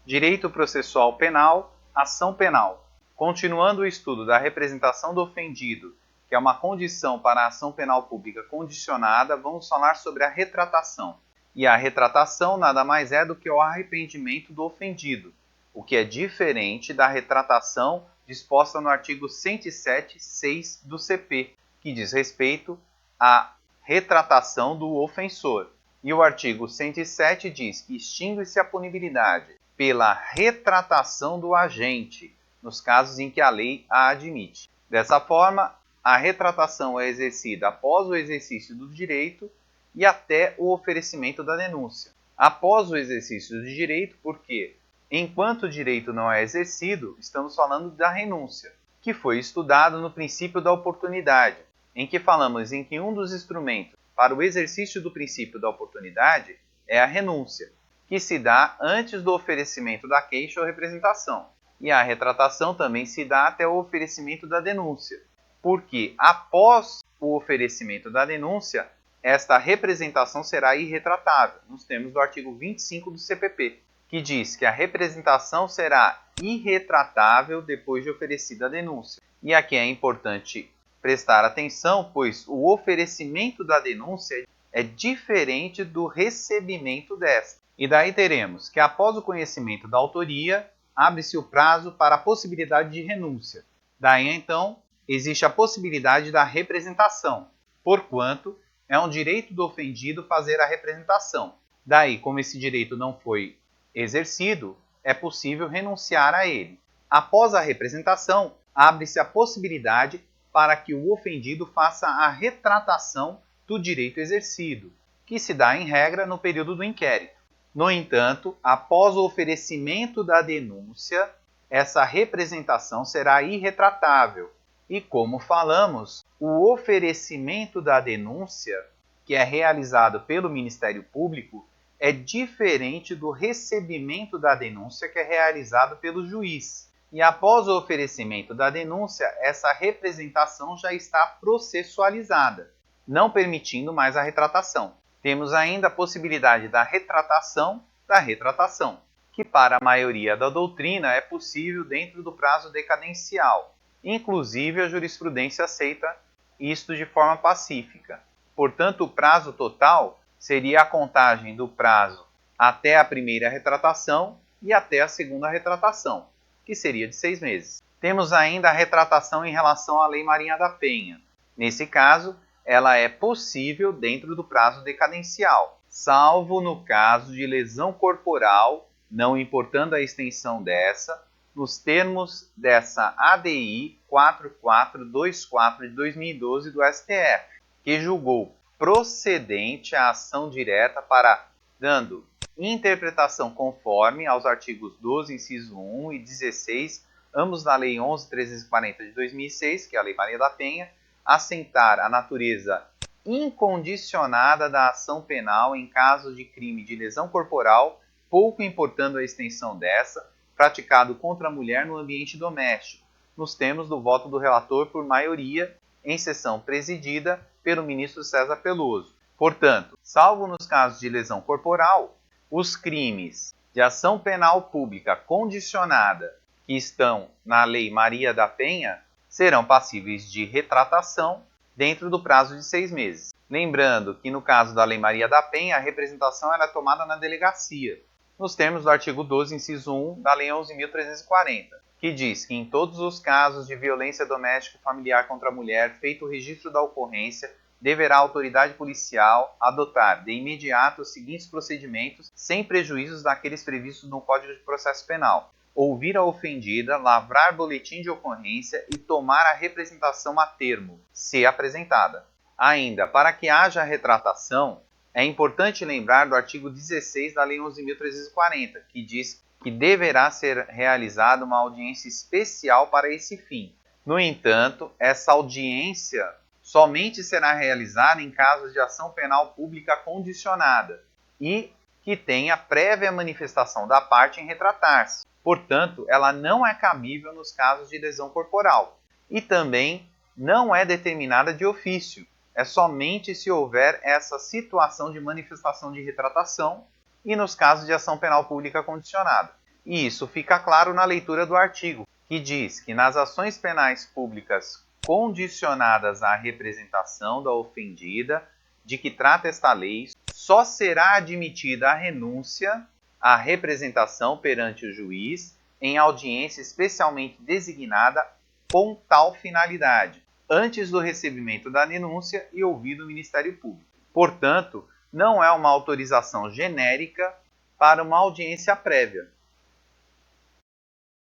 Direito processual penal, ação penal. Continuando o estudo da representação do ofendido, que é uma condição para a ação penal pública condicionada, vamos falar sobre a retratação. E a retratação nada mais é do que o arrependimento do ofendido, o que é diferente da retratação disposta no artigo 107.6 do CP, que diz respeito à retratação do ofensor. E o artigo 107 diz que extingue-se a punibilidade pela retratação do agente, nos casos em que a lei a admite. Dessa forma, a retratação é exercida após o exercício do direito e até o oferecimento da denúncia. Após o exercício do direito, porque, enquanto o direito não é exercido, estamos falando da renúncia, que foi estudado no princípio da oportunidade, em que falamos em que um dos instrumentos para o exercício do princípio da oportunidade é a renúncia, que se dá antes do oferecimento da queixa ou representação. E a retratação também se dá até o oferecimento da denúncia, porque após o oferecimento da denúncia, esta representação será irretratável, nos termos do artigo 25 do CPP, que diz que a representação será irretratável depois de oferecida a denúncia. E aqui é importante prestar atenção, pois o oferecimento da denúncia é diferente do recebimento desta. E daí teremos que após o conhecimento da autoria, abre-se o prazo para a possibilidade de renúncia. Daí então, existe a possibilidade da representação, porquanto é um direito do ofendido fazer a representação. Daí, como esse direito não foi exercido, é possível renunciar a ele. Após a representação, abre-se a possibilidade para que o ofendido faça a retratação do direito exercido, que se dá em regra no período do inquérito. No entanto, após o oferecimento da denúncia, essa representação será irretratável. E como falamos, o oferecimento da denúncia, que é realizado pelo Ministério Público, é diferente do recebimento da denúncia, que é realizado pelo juiz. E após o oferecimento da denúncia, essa representação já está processualizada, não permitindo mais a retratação. Temos ainda a possibilidade da retratação, que para a maioria da doutrina é possível dentro do prazo decadencial. Inclusive, a jurisprudência aceita isto de forma pacífica. Portanto, o prazo total seria a contagem do prazo até a primeira retratação e até a segunda retratação, que seria de 6 meses. Temos ainda a retratação em relação à Lei Maria da Penha. Nesse caso, ela é possível dentro do prazo decadencial, salvo no caso de lesão corporal, não importando a extensão dessa, nos termos dessa ADI 4424 de 2012 do STF, que julgou procedente a ação direta para, dando interpretação conforme aos artigos 12, inciso 1 e 16, ambos da Lei 11.340 de 2006, que é a Lei Maria da Penha, assentar a natureza incondicionada da ação penal em caso de crime de lesão corporal, pouco importando a extensão dessa, praticado contra a mulher no ambiente doméstico, nos termos do voto do relator por maioria, em sessão presidida pelo ministro César Peloso. Portanto, salvo nos casos de lesão corporal, os crimes de ação penal pública condicionada que estão na Lei Maria da Penha serão passíveis de retratação dentro do prazo de 6 meses. Lembrando que no caso da Lei Maria da Penha, a representação era tomada na delegacia, nos termos do artigo 12, inciso 1 da Lei 11.340, que diz que em todos os casos de violência doméstica e familiar contra a mulher, feito o registro da ocorrência, deverá a autoridade policial adotar de imediato os seguintes procedimentos, sem prejuízos daqueles previstos no Código de Processo Penal: ouvir a ofendida, lavrar boletim de ocorrência e tomar a representação a termo, se apresentada. Ainda, para que haja retratação, é importante lembrar do artigo 16 da Lei 11.340, que diz que deverá ser realizada uma audiência especial para esse fim. No entanto, essa audiência somente será realizada em casos de ação penal pública condicionada e que tenha prévia manifestação da parte em retratar-se. Portanto, ela não é cabível nos casos de lesão corporal e também não é determinada de ofício. É somente se houver essa situação de manifestação de retratação e nos casos de ação penal pública condicionada. E isso fica claro na leitura do artigo, que diz que nas ações penais públicas condicionadas à representação da ofendida, de que trata esta lei, só será admitida a renúncia à representação perante o juiz em audiência especialmente designada com tal finalidade, antes do recebimento da denúncia e ouvido o Ministério Público. Portanto, não é uma autorização genérica para uma audiência prévia,